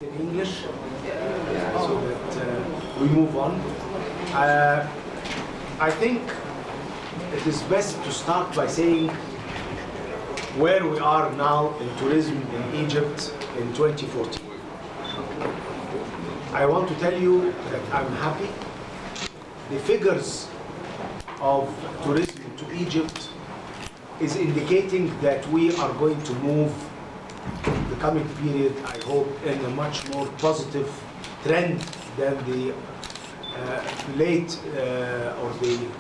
In English, so that we move on. I think it is best to start by saying where we are now in tourism in Egypt in 2014. I want to tell you that I'm happy. The figures of tourism to Egypt is indicating that we are going to move the coming period, I hope, in a much more positive trend than the late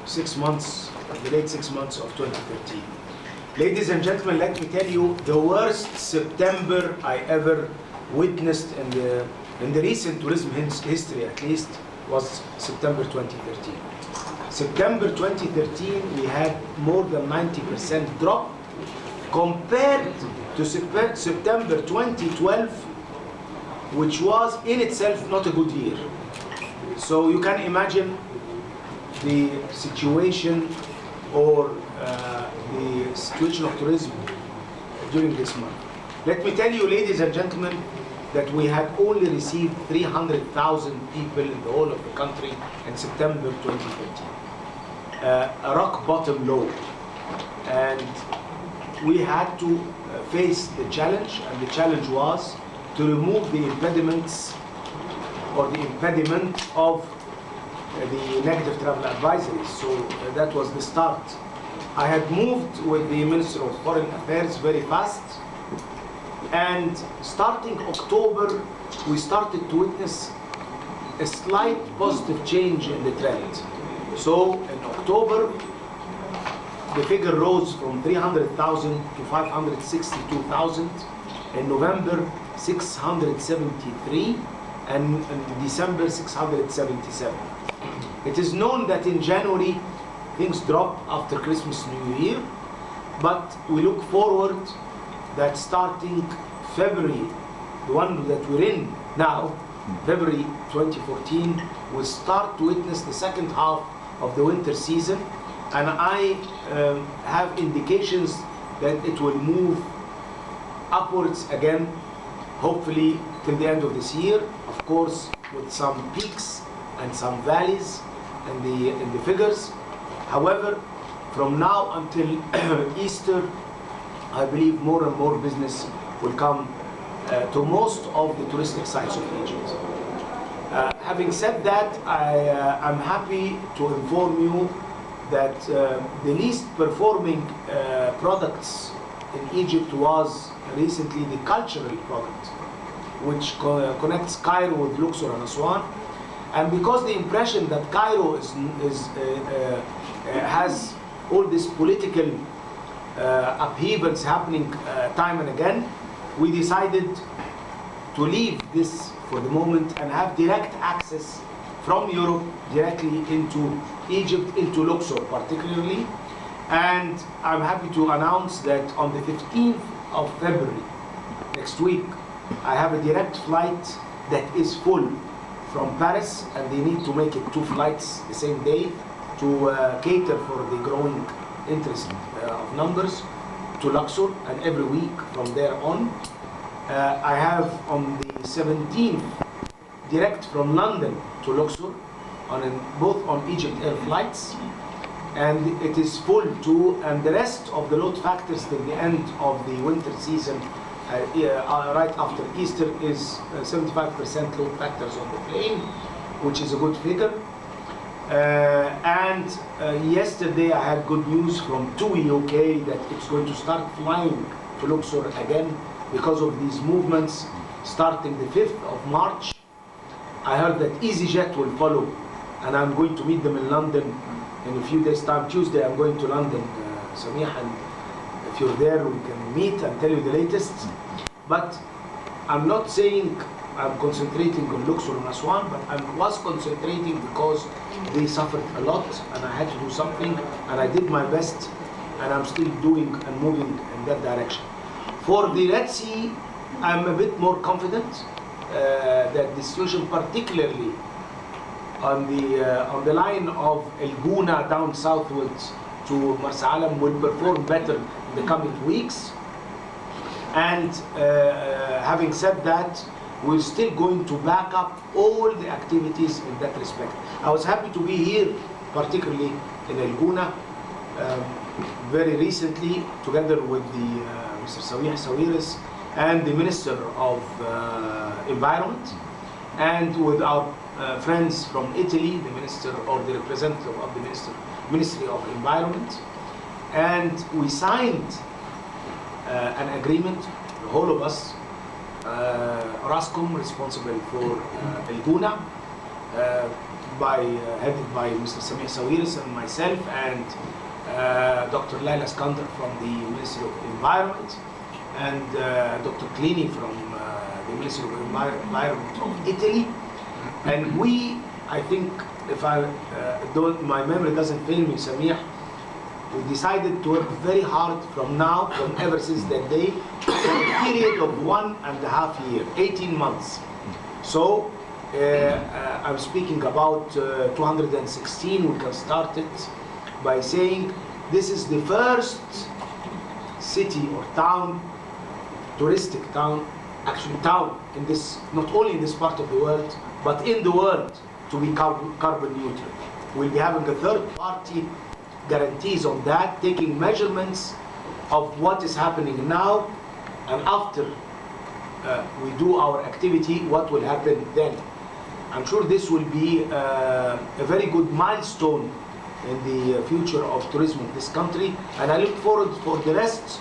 6 months of 2013. Ladies and gentlemen, let me tell you, the worst September I ever witnessed in the recent tourism history, at least, was September 2013. September 2013, we had more than 90% drop compared to September 2012, which was in itself not a good year. So you can imagine the situation or the situation of tourism during this month. Let me tell you, ladies and gentlemen, that we had only received 300,000 people in the whole of the country in September 2013. A rock bottom low. And we had to face the challenge, and the challenge was to remove the impediments or the impediment of the negative travel advisories. So that was the start. I had moved with the Minister of Foreign Affairs very fast, and starting October, we started to witness a slight positive change in the trend. So in October, the figure rose from 300,000 to 562,000. In November, 673, and in December, 677. It is known that in January, things drop after Christmas, New Year, but we look forward that starting February, the one that we're in now, February 2014, we'll start to witness the second half of the winter season, and I have indications that it will move upwards again, hopefully till the end of this year, of course, with some peaks and some valleys in the figures. However, from now until Easter, I believe more and more business will come to most of the touristic sites of Egypt. Having said that, I'm happy to inform you that the least performing products in Egypt was recently the cultural product, which connects Cairo with Luxor and Aswan. And because the impression that Cairo has all these political upheavals happening time and again, we decided to leave this for the moment and have direct access from Europe directly into Egypt, into Luxor particularly. And I'm happy to announce that on the 15th of February, next week, I have a direct flight that is full from Paris, and they need to make it 2 flights the same day to cater for the growing interest of numbers to Luxor, and every week from there on. I have on the 17th direct from London to Luxor both on Egypt Air flights, and it is full too, and the rest of the load factors till the end of the winter season, right after Easter, is 75% load factors on the plane, which is a good figure. And yesterday I had good news from TUI UK that it's going to start flying to Luxor again because of these movements starting the 5th of March. I heard that EasyJet will follow, and I'm going to meet them in London in a few days' time. Tuesday I'm going to London, Samih, and if you're there we can meet and tell you the latest. But I'm not saying I'm concentrating on Luxor and Aswan, but I was concentrating because they suffered a lot and I had to do something, and I did my best, and I'm still doing and moving in that direction. For the Red Sea, I'm a bit more confident that the situation, particularly on the line of El-Guna down southwards to Marsa Alam, will perform better in the coming weeks. And having said that, we're still going to back up all the activities in that respect. I was happy to be here, particularly in الجونة, very recently, together with the Mr. Sawiris and the Minister of Environment, and with our friends from Italy, the Minister or the representative of the Ministry of Environment, and we signed an agreement, the whole of us, Rascom, responsible for الجونة, headed by Mr. Sawiris and myself, and Dr. Laila Skander from the Ministry of Environment, and Dr. Clini from the Ministry of Environment of Italy. And we, I think, if my memory doesn't fail me, Samir, we decided to work very hard from ever since that day, for a period of 1.5 years, 18 months. So I'm speaking about 216. We can start it by saying this is the first city or town, touristic town, actually town in this, not only in this part of the world, but in the world, to be carbon neutral. We'll be having a third party guarantees on that, taking measurements of what is happening now, and after we do our activity, what will happen then. I'm sure this will be a very good milestone in the future of tourism of this country, and I look forward for the rest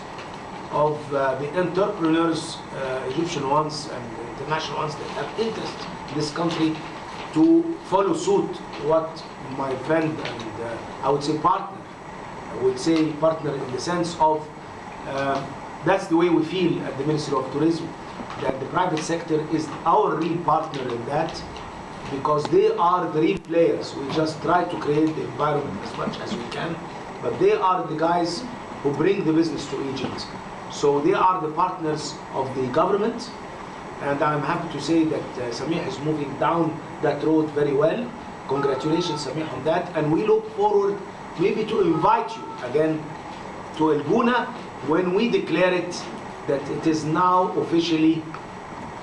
of the entrepreneurs, Egyptian ones and international ones that have interest in this country, to follow suit what my friend and I would say partner, in the sense of that's the way we feel at the Ministry of Tourism, that the private sector is our real partner in that, because they are the real players. We just try to create the environment as much as we can, but they are the guys who bring the business to Egypt. So they are the partners of the government, and I'm happy to say that Samih is moving down that road very well. Congratulations, Samih, on that, and we look forward maybe to invite you again to الجونة when we declare it that it is now officially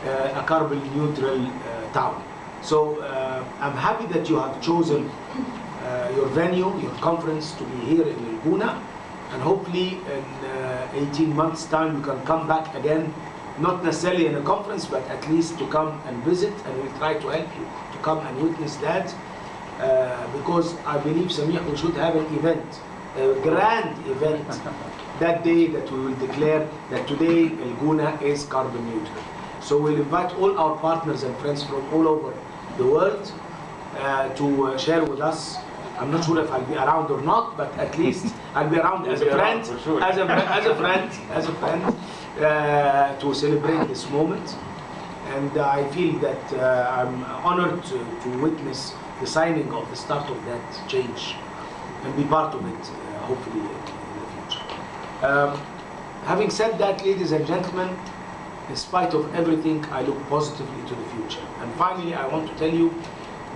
a carbon neutral town. So I'm happy that you have chosen your venue, your conference, to be here in الجونة, and hopefully in 18 months time you can come back again, not necessarily in a conference, but at least to come and visit, and we'll try to help you to come and witness that, because I believe, Samih, we should have an event, a grand event that day, that we will declare that today الجونة is carbon neutral. So we'll invite all our partners and friends from all over the world to share with us. I'm not sure if I'll be around or not, but at least I'll be around as a friend, sure. as a friend, to celebrate this moment. And I feel that I'm honored to witness the signing of the start of that change and be part of it, hopefully in the future. Having said that, ladies and gentlemen, in spite of everything, I look positively to the future. And finally, I want to tell you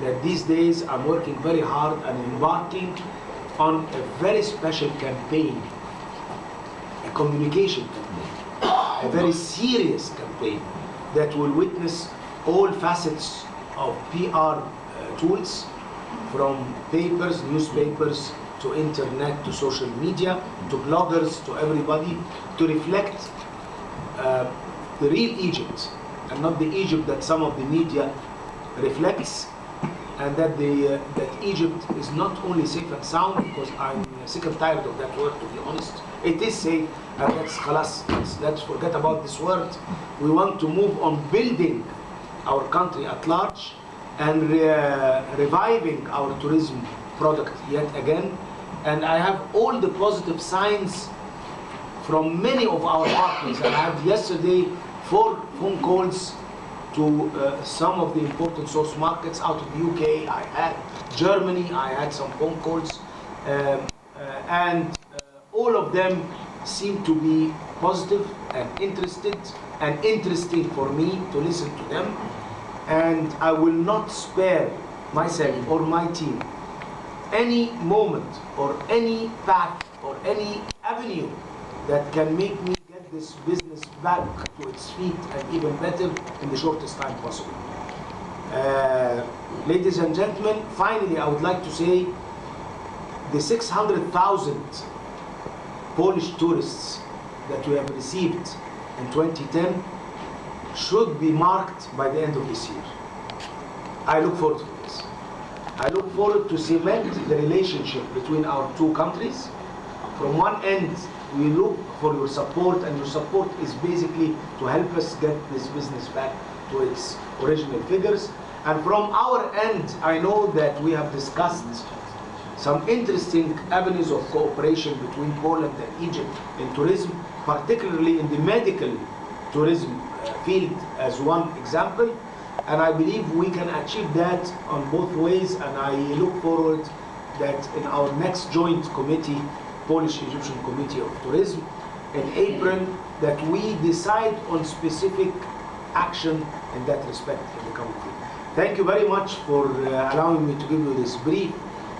that these days I'm working very hard and embarking on a very special campaign, a communication campaign, a very serious campaign that will witness all facets of PR tools, from papers, newspapers, to internet, to social media, to bloggers, to everybody, to reflect the real Egypt, and not the Egypt that some of the media reflects, and that Egypt is not only safe and sound, because I'm sick and tired of that word, to be honest. It is safe, and let's forget about this word. We want to move on building our country at large and reviving our tourism product yet again. And I have all the positive signs from many of our partners. And I had yesterday 4 phone calls to some of the important source markets out of the UK. I had Germany, I had some phone calls, and all of them seem to be positive and interested, and interesting for me to listen to them. And I will not spare myself or my team any moment or any path or any avenue that can make me get get this business back to its feet and even better in the shortest time possible. Ladies and gentlemen, finally I would like to say the 600,000 Polish tourists that we have received in 2010 should be marked by the end of this year. I look forward to this. I look forward to cement the relationship between our two countries. From one end, we look for your support, and your support is basically to help us get this business back to its original figures. And from our end, I know that we have discussed some interesting avenues of cooperation between Poland and Egypt in tourism, particularly in the medical tourism field as one example. And I believe we can achieve that on both ways, and I look forward that in our next joint committee, Polish-Egyptian Committee of Tourism, in April, that we decide on specific action in that respect in the coming week. Thank you very much for allowing me to give you this brief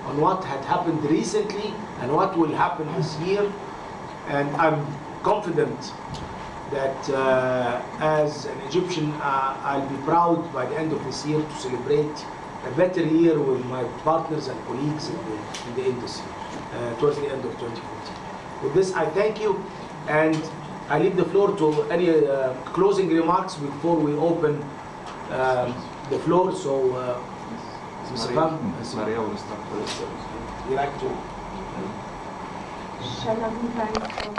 on what had happened recently and what will happen this year. And I'm confident that as an Egyptian, I'll be proud by the end of this year to celebrate a better year with my partners and colleagues in the industry towards the end of 2014. With this, I thank you, and I leave the floor to any closing remarks before we open the floor. So, Maria will start first. you like to? Szanowni Państwo,